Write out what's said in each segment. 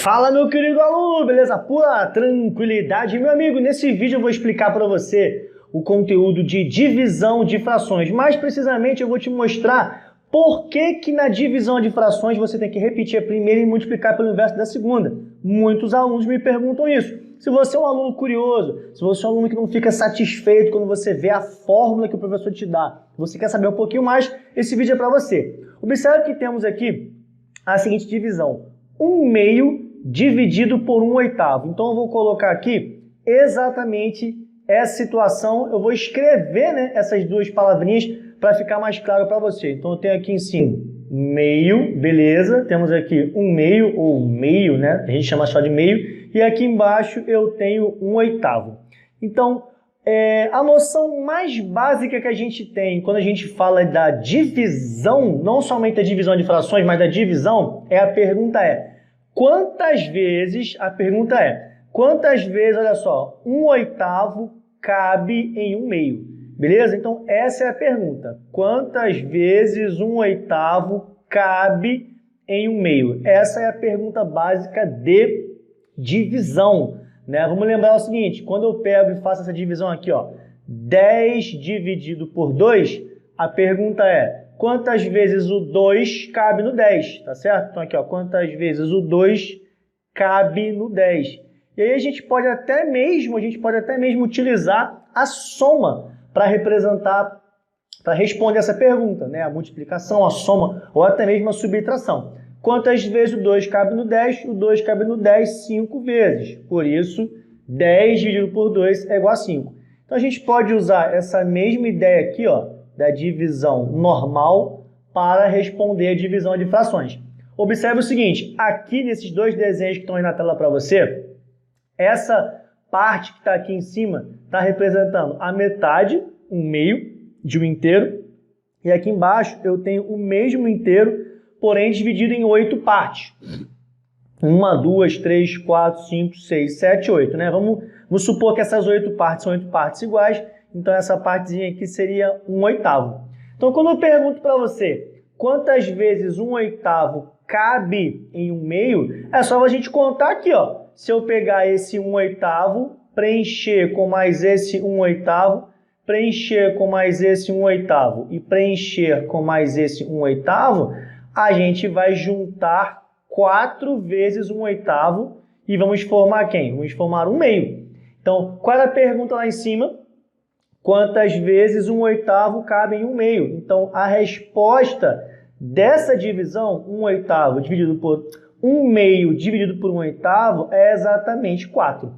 Fala, meu querido aluno, beleza? Pura tranquilidade. Meu amigo, nesse vídeo eu vou explicar para você o conteúdo de divisão de frações. Mais precisamente, eu vou te mostrar por que na divisão de frações você tem que repetir a primeira e multiplicar pelo inverso da segunda. Muitos alunos me perguntam isso. Se você é um aluno curioso, se você é um aluno que não fica satisfeito quando você vê a fórmula que o professor te dá, você quer saber um pouquinho mais, esse vídeo é para você. Observe que temos aqui a seguinte divisão. 1/2 dividido por 1/8. Então, eu vou colocar aqui exatamente essa situação. Eu vou escrever, essas duas palavrinhas para ficar mais claro para você. Então, eu tenho aqui em cima meio, beleza? Temos aqui 1/2 ou meio, A gente chama só de meio. E aqui embaixo eu tenho 1/8. Então, a noção mais básica que a gente tem quando a gente fala da divisão, não somente a divisão de frações, mas da divisão, a pergunta é, quantas vezes, olha só, 1/8 cabe em 1/2? Beleza? Então, essa é a pergunta. Quantas vezes 1/8 cabe em 1/2? Essa é a pergunta básica de divisão. Vamos lembrar o seguinte, quando eu pego e faço essa divisão aqui, 10 dividido por 2, a pergunta é, quantas vezes o 2 cabe no 10, tá certo? Então aqui, quantas vezes o 2 cabe no 10. E aí a gente pode até mesmo utilizar a soma para representar, para responder essa pergunta, A multiplicação, a soma ou até mesmo a subtração. Quantas vezes o 2 cabe no 10? O 2 cabe no 10 5 vezes. Por isso, 10 dividido por 2 é igual a 5. Então, a gente pode usar essa mesma ideia aqui, da divisão normal para responder a divisão de frações. Observe o seguinte, aqui nesses dois desenhos que estão aí na tela para você, essa parte que está aqui em cima está representando a metade, 1/2 de 1 inteiro, e aqui embaixo eu tenho o mesmo inteiro, porém dividido em 8 partes. 1, 2, 3, 4, 5, 6, 7, 8. Vamos supor que essas 8 partes são 8 partes iguais, então essa partezinha aqui seria 1/8. Então, quando eu pergunto para você quantas vezes 1/8 cabe em 1/2, é só a gente contar aqui, Se eu pegar esse 1/8, preencher com mais esse 1/8, preencher com mais esse 1/8 e preencher com mais esse 1/8, a gente vai juntar 4 vezes 1/8 e vamos formar quem? Vamos formar 1/2. Então, qual era a pergunta lá em cima? Quantas vezes 1/8 cabe em 1/2? Então, a resposta dessa divisão, 1/8 dividido por 1/2 dividido por 1/8 é exatamente 4.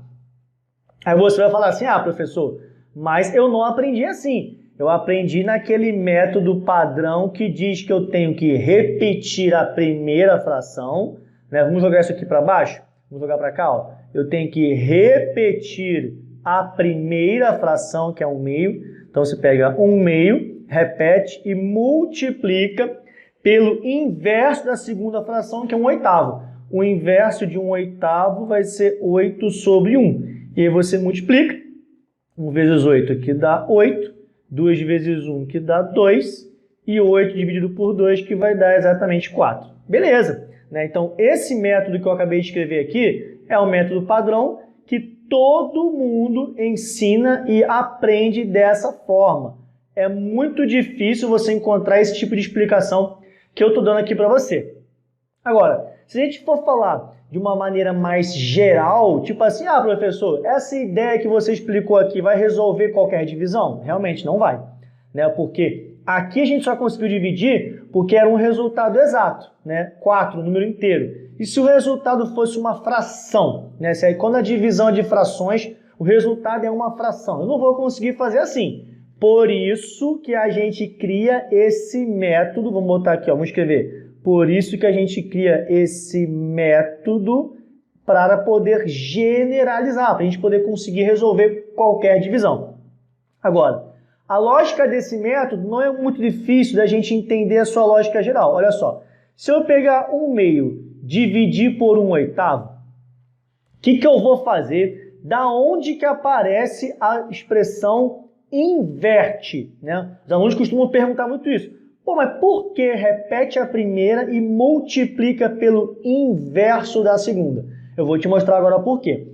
Aí você vai falar assim, professor, mas eu não aprendi assim. Eu aprendi naquele método padrão que diz que eu tenho que repetir a primeira fração. Vamos jogar isso aqui para baixo? Vamos jogar para cá. Eu tenho que repetir a primeira fração, que é 1/2. Então, você pega 1/2, repete e multiplica pelo inverso da segunda fração, que é 1/8. O inverso de 1/8 vai ser 8 sobre 1. E aí você multiplica. 1 vezes 8 aqui dá 8. 2 vezes 1, que dá 2, e 8 dividido por 2, que vai dar exatamente 4. Beleza? Então, esse método que eu acabei de escrever aqui é o método padrão que todo mundo ensina e aprende dessa forma. É muito difícil você encontrar esse tipo de explicação que eu estou dando aqui para você. Agora, se a gente for falar de uma maneira mais geral, tipo assim, professor, essa ideia que você explicou aqui vai resolver qualquer divisão? Realmente não vai, Porque aqui a gente só conseguiu dividir porque era um resultado exato, 4, o número inteiro. E se o resultado fosse uma fração, quando a divisão é de frações, o resultado é uma fração. Eu não vou conseguir fazer assim. Por isso que a gente cria esse método, vamos botar aqui, vamos escrever. Por isso que a gente cria esse método para poder generalizar, para a gente poder conseguir resolver qualquer divisão. Agora, a lógica desse método não é muito difícil da gente entender a sua lógica geral. Olha só, se eu pegar 1/2 dividir por 1/8, o que eu vou fazer? Da onde que aparece a expressão inverte? Os alunos costumam perguntar muito isso. Pô, mas por que repete a primeira e multiplica pelo inverso da segunda? Eu vou te mostrar agora por quê.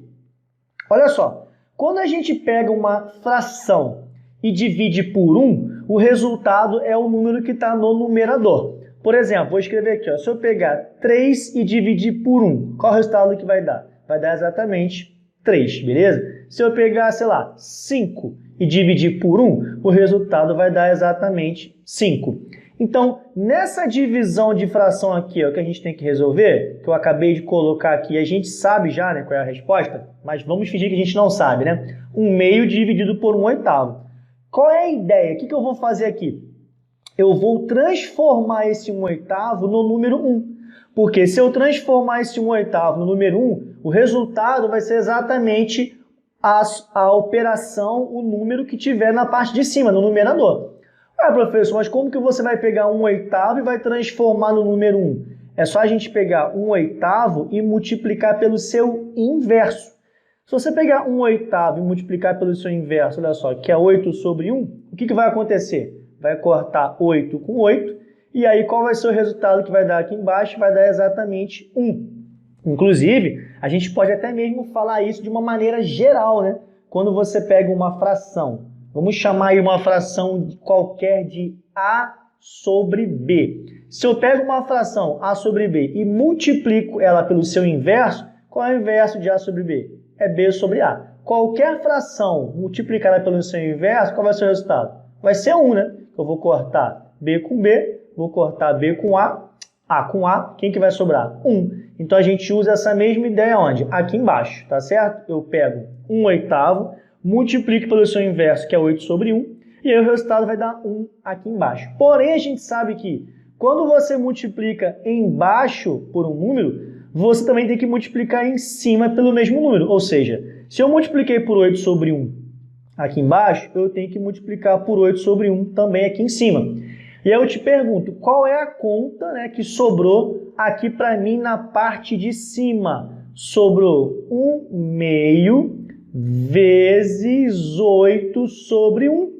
Olha só, quando a gente pega uma fração e divide por 1, o resultado é o número que está no numerador. Por exemplo, vou escrever aqui, ó, se eu pegar 3 e dividir por 1, qual é o resultado que vai dar? Vai dar exatamente 3, beleza? Se eu pegar, sei lá, 5 e dividir por 1, o resultado vai dar exatamente 5. Então, nessa divisão de fração aqui, ó, que a gente tem que resolver, que eu acabei de colocar aqui, a gente sabe já, né, qual é a resposta, mas vamos fingir que a gente não sabe, né? 1/2 dividido por 1/8. Qual é a ideia? O que eu vou fazer aqui? Eu vou transformar esse 1/8 no número 1. Porque se eu transformar esse 1/8 no número 1, o resultado vai ser exatamente a operação, o número que tiver na parte de cima, no numerador. Ah, professor, mas como que você vai pegar 1/8 e vai transformar no número 1? É só a gente pegar 1/8 e multiplicar pelo seu inverso. Se você pegar 1/8 e multiplicar pelo seu inverso, olha só, que é 8 sobre 1, o que vai acontecer? Vai cortar 8 com 8, e aí qual vai ser o resultado que vai dar aqui embaixo? Vai dar exatamente 1. Inclusive, a gente pode até mesmo falar isso de uma maneira geral, né? Quando você pega uma fração, vamos chamar aí uma fração qualquer de A sobre B. Se eu pego uma fração A sobre B e multiplico ela pelo seu inverso, qual é o inverso de A sobre B? É B sobre A. Qualquer fração multiplicada pelo seu inverso, qual vai ser o resultado? Vai ser 1, né? Eu vou cortar B com B, vou cortar B com A com A, quem que vai sobrar? 1. Então a gente usa essa mesma ideia onde? Aqui embaixo, tá certo? Eu pego 1/8, multiplico pelo seu inverso, que é 8 sobre 1, e aí o resultado vai dar 1 aqui embaixo. Porém, a gente sabe que quando você multiplica embaixo por um número, você também tem que multiplicar em cima pelo mesmo número. Ou seja, se eu multipliquei por 8 sobre 1 aqui embaixo, eu tenho que multiplicar por 8 sobre 1 também aqui em cima. E aí eu te pergunto, qual é a conta, né, que sobrou aqui para mim na parte de cima? Sobrou 1/2 vezes 8 sobre 1.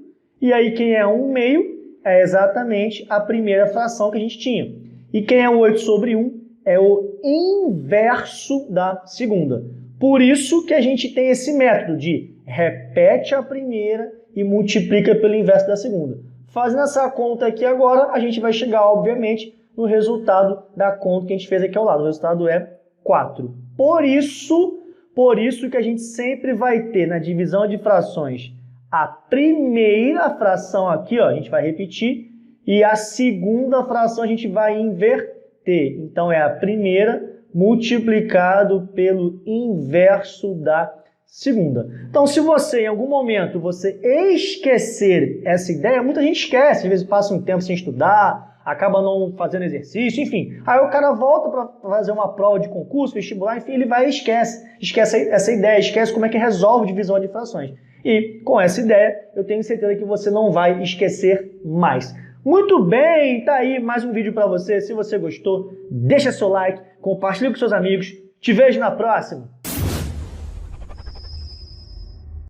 E aí quem é 1/2 é exatamente a primeira fração que a gente tinha. E quem é o 8 sobre 1 é o inverso da segunda. Por isso que a gente tem esse método de repete a primeira e multiplica pelo inverso da segunda. Fazendo essa conta aqui agora, a gente vai chegar, obviamente, no resultado da conta que a gente fez aqui ao lado. O resultado é 4. Por isso que a gente sempre vai ter na divisão de frações a primeira fração aqui, ó, a gente vai repetir, e a segunda fração a gente vai inverter. Então, é a primeira multiplicado pelo inverso da segunda. Então, se você, em algum momento, você esquecer essa ideia, muita gente esquece, às vezes passa um tempo sem estudar, acaba não fazendo exercício, enfim. Aí o cara volta para fazer uma prova de concurso, vestibular, enfim, ele vai e esquece essa ideia, esquece como é que resolve divisão de frações. E com essa ideia, eu tenho certeza que você não vai esquecer mais. Muito bem, tá aí mais um vídeo para você. Se você gostou, deixa seu like, compartilhe com seus amigos. Te vejo na próxima!